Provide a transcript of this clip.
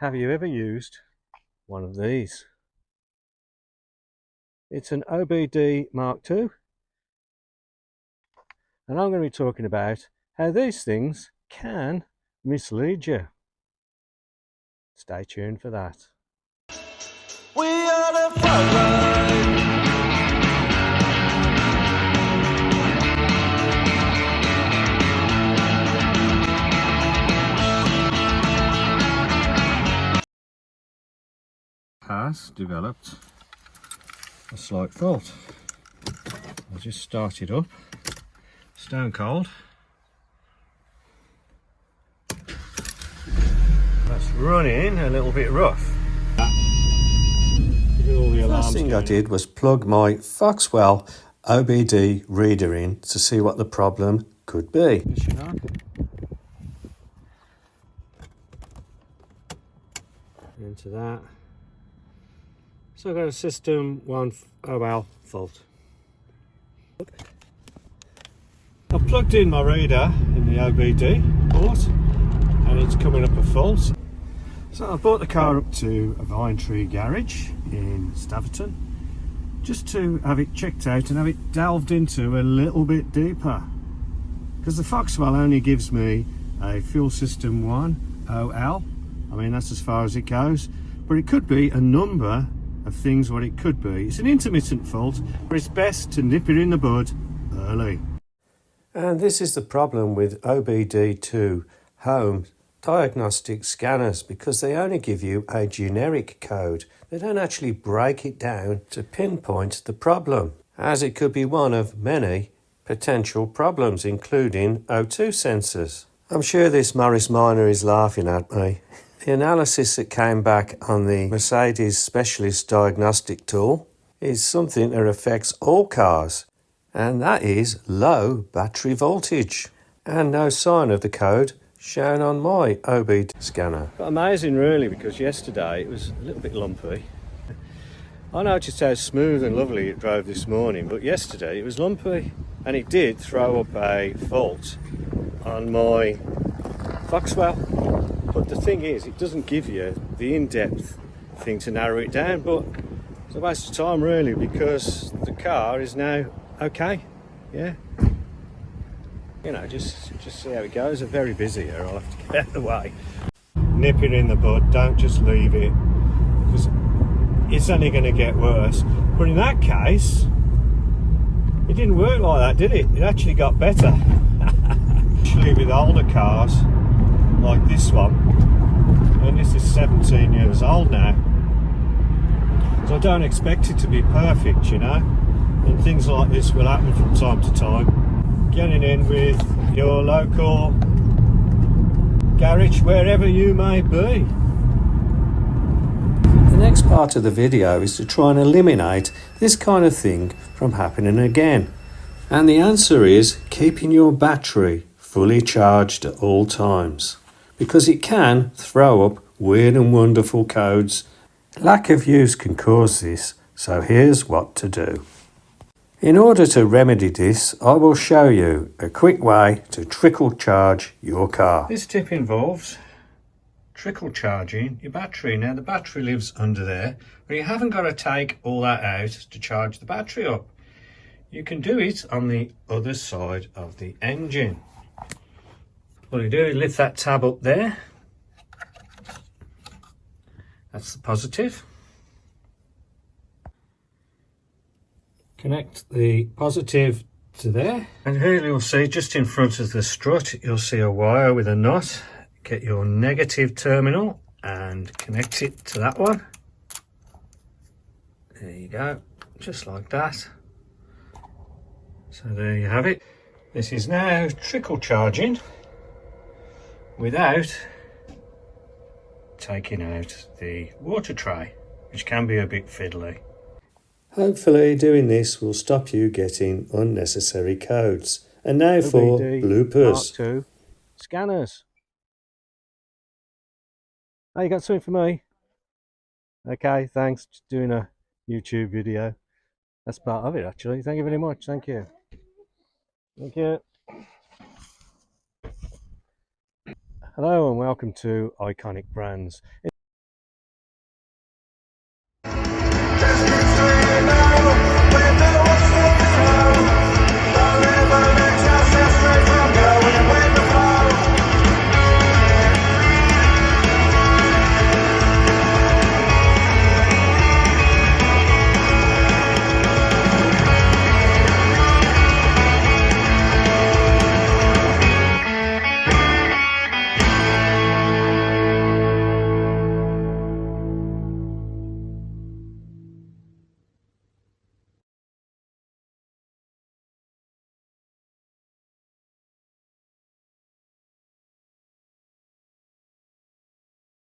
Have you ever used one of these? It's an OBD Mark II, and I'm going to be talking about how these things can mislead you. Stay tuned for that. We are the front line. Has developed a slight fault. I'll just start it up. Stone cold. That's running a little bit rough. First thing I did was plug my Foxwell OBD reader in to see what the problem could be. Into that. So I've got a system 1 OL fault. I've plugged in my reader in the OBD port and it's coming up a fault. So I brought the car up to a Vine Tree garage in Staverton just to have it checked out and have it delved into a little bit deeper, because the Foxwell only gives me a fuel system 1 OL. I mean, that's as far as it goes, but it could be a number of things what it could be. It's an intermittent fault, but it's best to nip it in the bud early. And this is the problem with OBD2 home diagnostic scanners, because they only give you a generic code. They don't actually break it down to pinpoint the problem, as it could be one of many potential problems, including O2 sensors. I'm sure this Morris Minor is laughing at me. The analysis that came back on the Mercedes Specialist Diagnostic Tool is something that affects all cars, and that is low battery voltage, and no sign of the code shown on my OBD scanner. But amazing really, because yesterday it was a little bit lumpy. I noticed how smooth and lovely it drove this morning, but yesterday it was lumpy, and it did throw up a fault on my Foxwell. But the thing is, it doesn't give you the in-depth thing to narrow it down, but it's a waste of time really, because the car is now okay. Yeah, you know, just see how it goes. They're very busy here, I'll have to get out of the way. Nip it in the bud, don't just leave it, because it's only going to get worse. But in that case, it didn't work like that, did it? It actually got better. Actually, with older cars like this one, and this is 17 years old now, so I don't expect it to be perfect, you know, and things like this will happen from time to time. Getting in with your local garage, wherever you may be. The next part of the video is to try and eliminate this kind of thing from happening again, and the answer is keeping your battery fully charged at all times, because it can throw up weird and wonderful codes. Lack of use can cause this, so here's what to do. In order to remedy this, I will show you a quick way to trickle charge your car. This tip involves trickle charging your battery. Now the battery lives under there, but you haven't got to take all that out to charge the battery up. You can do it on the other side of the engine. All you do is lift that tab up there. That's the positive. Connect the positive to there. And here you'll see, just in front of the strut, you'll see a wire with a nut. Get your negative terminal and connect it to that one. There you go, just like that. So there you have it. This is now trickle charging without taking out the water tray, which can be a bit fiddly. Hopefully doing this will stop you getting unnecessary codes. And now OBD for bloopers. Mark II scanners. Oh, you got something for me? Okay, thanks. Just doing a YouTube video. That's part of it actually. Thank you very much. Thank you. Thank you. Hello and welcome to Iconic Brands.